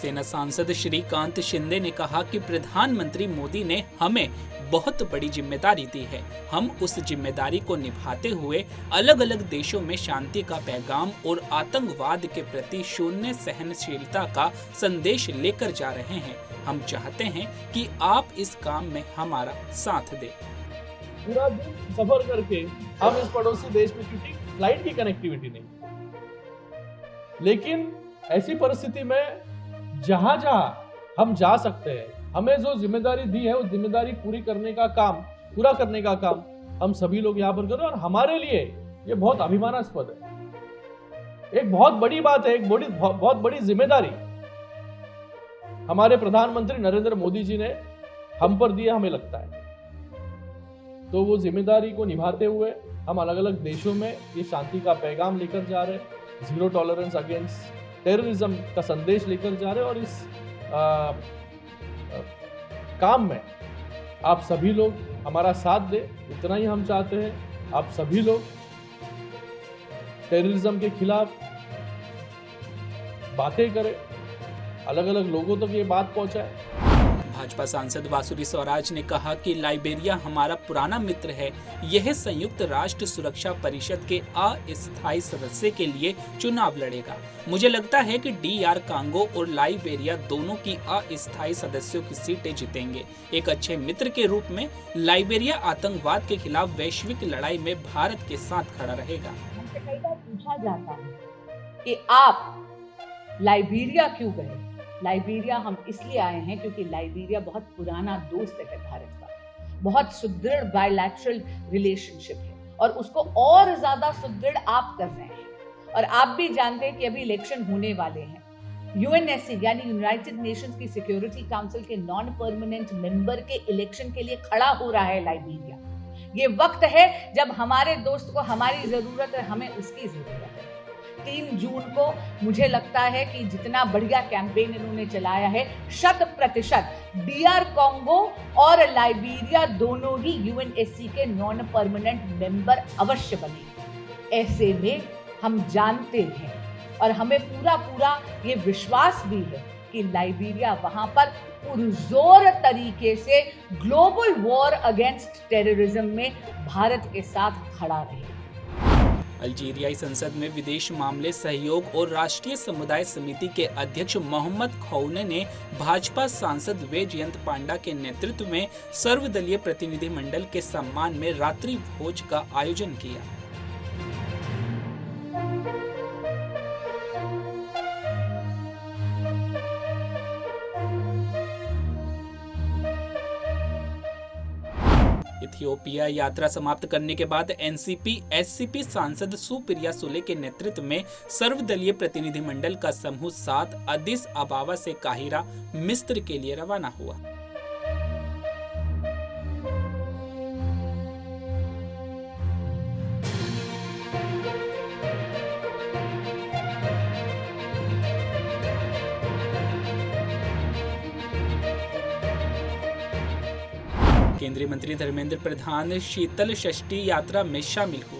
शिवसेना सांसद श्रीकांत शिंदे ने कहा कि प्रधानमंत्री मोदी ने हमें बहुत बड़ी जिम्मेदारी दी है। हम उस जिम्मेदारी को निभाते हुए अलग अलग देशों में शांति का पैगाम और आतंकवाद के प्रति शून्य सहनशीलता का संदेश लेकर जा रहे हैं। हम चाहते हैं कि आप इस काम में हमारा साथ दें। पूरा दिन सफर करके हम इस पड़ोसी देश में, क्योंकि फ्लाइट की कनेक्टिविटी नहीं, लेकिन ऐसी परिस्थिति में जहां जहां हम जा सकते हैं, हमें जो जिम्मेदारी दी है उस जिम्मेदारी पूरा करने का काम हम सभी लोग यहाँ पर करें। और हमारे लिए ये बहुत अभिमानास्पद है, एक बहुत बड़ी बात है, एक बहुत बड़ी जिम्मेदारी हमारे प्रधानमंत्री नरेंद्र मोदी जी ने हम पर दिया, हमें लगता है। तो वो जिम्मेदारी को निभाते हुए हम अलग अलग देशों में ये शांति का पैगाम लेकर जा रहे हैं, जीरो टॉलरेंस अगेंस्ट टेररिज्म का संदेश लेकर जा रहे हैं। और इस काम में आप सभी लोग हमारा साथ दें, इतना ही हम चाहते हैं। आप सभी लोग टेररिज्म के खिलाफ बातें करें, अलग अलग लोगों तक ये बात पहुंचाए। भाजपा सांसद बांसुरी स्वराज ने कहा कि लाइबेरिया हमारा पुराना मित्र है। यह संयुक्त राष्ट्र सुरक्षा परिषद के अस्थायी सदस्य के लिए चुनाव लड़ेगा। मुझे लगता है कि DR कांगो और लाइबेरिया दोनों की अस्थायी सदस्यों की सीटें जीतेंगे। एक अच्छे मित्र के रूप में लाइबेरिया आतंकवाद के खिलाफ वैश्विक लड़ाई में भारत के साथ खड़ा रहेगा। हमसे कई बार पूछा जाता है कि आप लाइबेरिया क्यों गए। लाइबेरिया हम इसलिए आए हैं क्योंकि लाइबेरिया बहुत पुराना दोस्त है भारत का, बहुत सुदृढ़ बायलैटरल रिलेशनशिप है और उसको और ज्यादा सुदृढ़ आप कर रहे हैं। और आप भी जानते हैं कि अभी इलेक्शन होने वाले हैं। UNSC यानी यूनाइटेड नेशंस की सिक्योरिटी काउंसिल के नॉन परमानेंट मेंबर के इलेक्शन के लिए खड़ा हो रहा है लाइबेरिया। ये वक्त है जब हमारे दोस्त को हमारी जरूरत है, हमें उसकी जरूरत है। 3 जून को मुझे लगता है कि जितना बढ़िया कैंपेन इन्होंने चलाया है, 100% DR कांगो और लाइबेरिया दोनों ही UNSC के नॉन परमानेंट मेंबर अवश्य बनेंगे। ऐसे में हम जानते हैं और हमें पूरा ये विश्वास भी है कि लाइबेरिया वहां पर पुरजोर तरीके से ग्लोबल वॉर अगेंस्ट टेररिज्म में भारत के साथ खड़ा रहेगा। अल्जीरियाई संसद में विदेश मामले सहयोग और राष्ट्रीय समुदाय समिति के अध्यक्ष मोहम्मद खौने ने भाजपा सांसद वैजयंत पांडा के नेतृत्व में सर्वदलीय प्रतिनिधिमंडल के सम्मान में रात्रि भोज का आयोजन किया। इथियोपिया यात्रा समाप्त करने के बाद NCP-SCP सांसद सुप्रिया सुले के नेतृत्व में सर्वदलीय प्रतिनिधिमंडल का समूह 7 अदिस अबाबा से काहिरा, मिस्र के लिए रवाना हुआ। केंद्रीय मंत्री धर्मेंद्र प्रधान शीतल षष्ठी यात्रा में शामिल हुए।